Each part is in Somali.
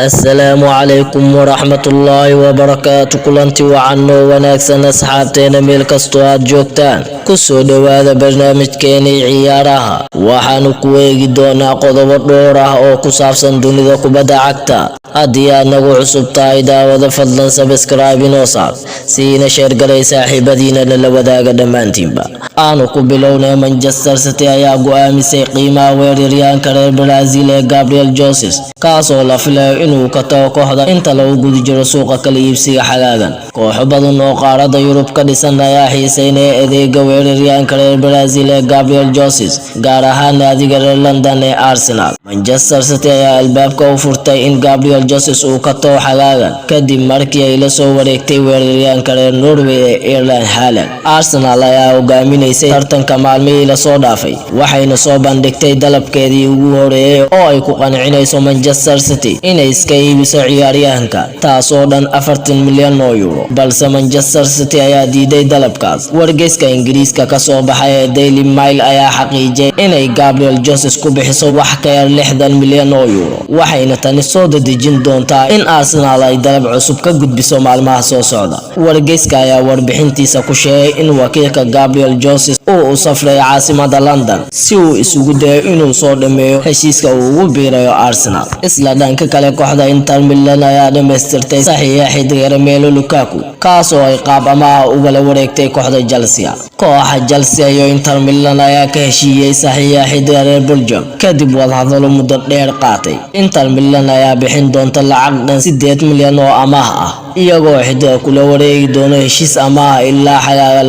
السلام عليكم ورحمة الله وبركاته. كلنتي وعنو وناكسن أصحابتين ميل كستوات جوكتان كسو دواذا برنامج كيني عيارها وحانو كويقي دونا قضو دورها او كسافسن دوني دو كبدا عكتا هديا نغو عصب تايدا وذا فضلا سبسكرايبي نوصال سينا شير قلي ساحبا دينا للودا قدمان تيمبا آنو كبلونا من جسر ستيايا قوامي سي قيمة ويري ريان كارير برازيلي غابريل جوسيس كاسو لفلا inuu ka tago kooxda inta lagu guda jiro suuqa kala iibsiga xagaagan. Kooxo badan oo qaarada Yurub ka dhisan ayaa xiiseynaya adeega weeraryahanka reer Brazil ee Gabriel Jesus, gaar ahaan naadiga reer London ee Arsenal. Manchester City ayaa albaabka u furtay in Gabriel Jesus uu ka tago xagaagan kadib markii ay la soo wareegtay weeraryahanka reer Norway ee Erling Haaland. Arsenal ayaa hogaaminaysay tartanka maalmihii la soo dhaafay, waxayna soo bandhigtay dalabkeedii ugu horeeyay oo ay ku qancinayso Manchester City inay iska iibiso ciyaaryahanka, taasoo dhan 40 milyan oo euro, balse Manchester City ayaa diiday dalabkaas. Wargeyska Ingiriiska ka soo baxay ee Daily Mail ayaa xaqiijiyay inay Gabriel Jesus ku bixiso wax ka yar 60 milyan oo euro, waxayna tani soo dedejin doontaa in Arsenal ay dalab cusub ka gudbiso maalmaha soo socda. Wargeyska ayaa warbixintiisa ku sheegay in wakiilka Gabriel Jesus uu u safray caasimada London si uu isugu dayo inuu soo dhameeyo heshiiska uu ugu biirayo Arsenal. Isla dhanka kale kooxda Inter Milan ayaa dhameystirtay saxiixa xidiga Romelu Lukaku, kaasoo ay qaab amaah uga wareegtay kooxda Chelsea. Kooxda Chelsea iyo Inter Milan ayaa ka heshiiyay saxiixa xidiga reer Belgium kadib wadahadalo muddo dheer qaatay. Inter Milan ayaa bixin doonta lacag dhan 8 milyan oo amaah ah, iyagoo xidiga kula wareegi doono heshiis amaah ilaa xagaaga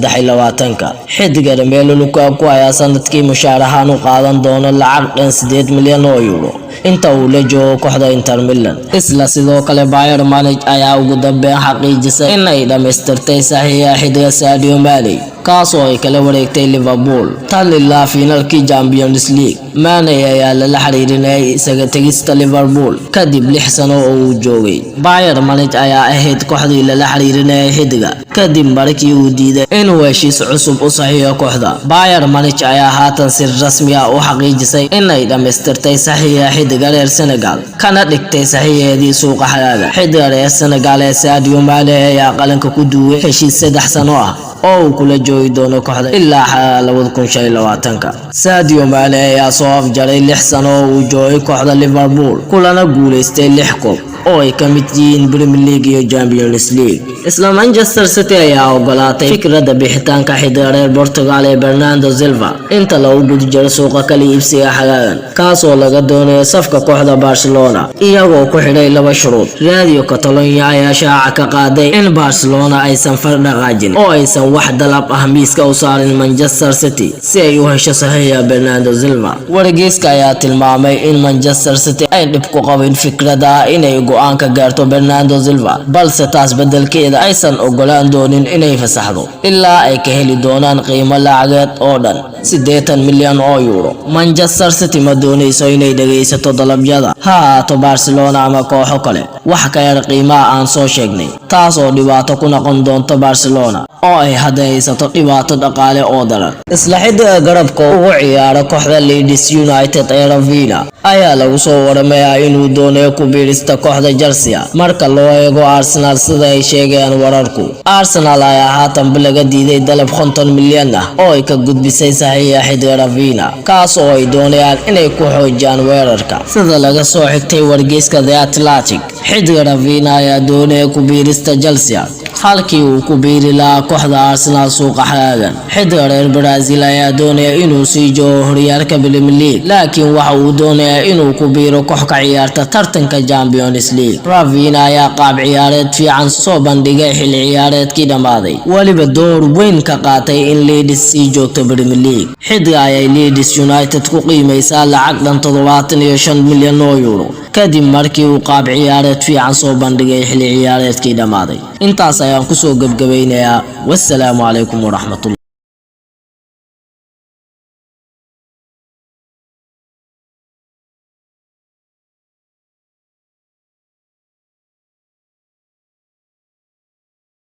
2023. Xidiga Romelu Lukaku ayaa sanadkii mushaar ahaan u qaadan doona lacag dhan 8 milyan oo euro inta uu la joogo kooxda Inter Milan. Isla sidoo kale Bayern Munich ayaa ugu dambeyn xaqiijisay in ay dhameystirtay saxiixa xidiga Sadio Mane, kaasoo ay kala wareegtay Liverpool tan ilaa finaalkii Champions League. Mane ayaa la xiriirinayay isaga tagista Liverpool kadib 6 sano oo uu joogay. Bayern Munich ayaa ahayd kooxdii la xiriirinayay xidiga kadib markii uu diiday inuu heshiis cusub u saxiixo kooxda. Bayern Munich ayaa haatan si rasmi ah u xaqiijisay in ay dhameystirtay saxiixa xidiga reer Senegal, kana dhigtay saxiixeedii suuqa xagaaga. Xidiga reer Senegal ee Sadio Mane ayaa qalanka ku duway heshiis 3 sano ah oo uu kula joogi doono kooxda ilaa 2025. Sadio Mane ayaa soo afjaray 6 sano oo uu joogay kooxda Liverpool, kulana guuleystay 6 koob oo ay ka mid yihiin Premier League iyo Champions League. Isla Manchester City ayaa ogolaatay fikradda bixitaanka xidiga reer Portugal ee Bernardo Silva inta lagu guda jiro suuqa kala iibsiga xagaagan, kaasoo laga doonayo safka kooxda Barcelona iyagoo ku xidhay 2 shuruud. Radio Catalonia ayaa shaaca ka qaaday in Barcelona aysan fardhaqaajin oo aysan wax dalab ah miiska u saarin Manchester City si ay u hesho saxiixa Bernardo Silva. Wargeyska ayaa tilmaamay in Manchester City ay dhib ku qabeen fikradda inay go'aan ka gaarto Bernardo Silva, balse taas bedelkeeda aysan ogolaan doonin inay fasaxdo ilaa ay ka heli doonaan qiimo lacageed oo dhan 80 milyan oo euro. Manchester City ma doonayso inay dhageysato dalabyada ha ahaato Barcelona ama kooxo kale wax ka yar qiimaha aan soo sheegnay, taasoo dhibaato ku noqon doonta Barcelona oo ay hadda haysato dhibaato dhaqaale oo daran. Isla xidiga garabka ugu ciyaara kooxda Leeds United ee Rafinha ayaa lagu soo waramayaa inuu doonayo ku biirista kooxda Chelsea marka loo eego Arsenal sida ay sheegayaan wararku. Arsenal ayaa haatan laga diiday dalab 50 milyan ah oo ay ka gudbisay saxiixa xidiga Rafinha, kaasoo ay doonayaan inay ku xoojiyaan weerarka. Sida laga soo xigtay wargeyska The Athletic, xidiga Rafinha ayaa doonaya ku biirista Chelsea halkii uu ku biiri lahaa kooxda Arsenal suuqa xagaagan. Xidiga reer Brazil ayaa doonaya inuu sii joogo horyaalka Premier League, laakiin waxa uu doonayaa inuu ku biiro koox ka ciyaarta tartanka Champions League. Rafinha ayaa qaab ciyaareed fiican soo bandhigay xilli ciyaareedkii dhamaaday, waliba door weyn ka qaatay in Leeds sii joogto Premier League. Xidiga ayay Leeds United ku qiimaysaa lacag dhan 75 milyan oo euro kadib markii uu qaab ciyaareed fiican soo bandhigay xilli ciyaareedkii dhamaaday. Intaas ayaan ku soo gabagabeynayaa. Wassalaamu calaykum waraxmatullahi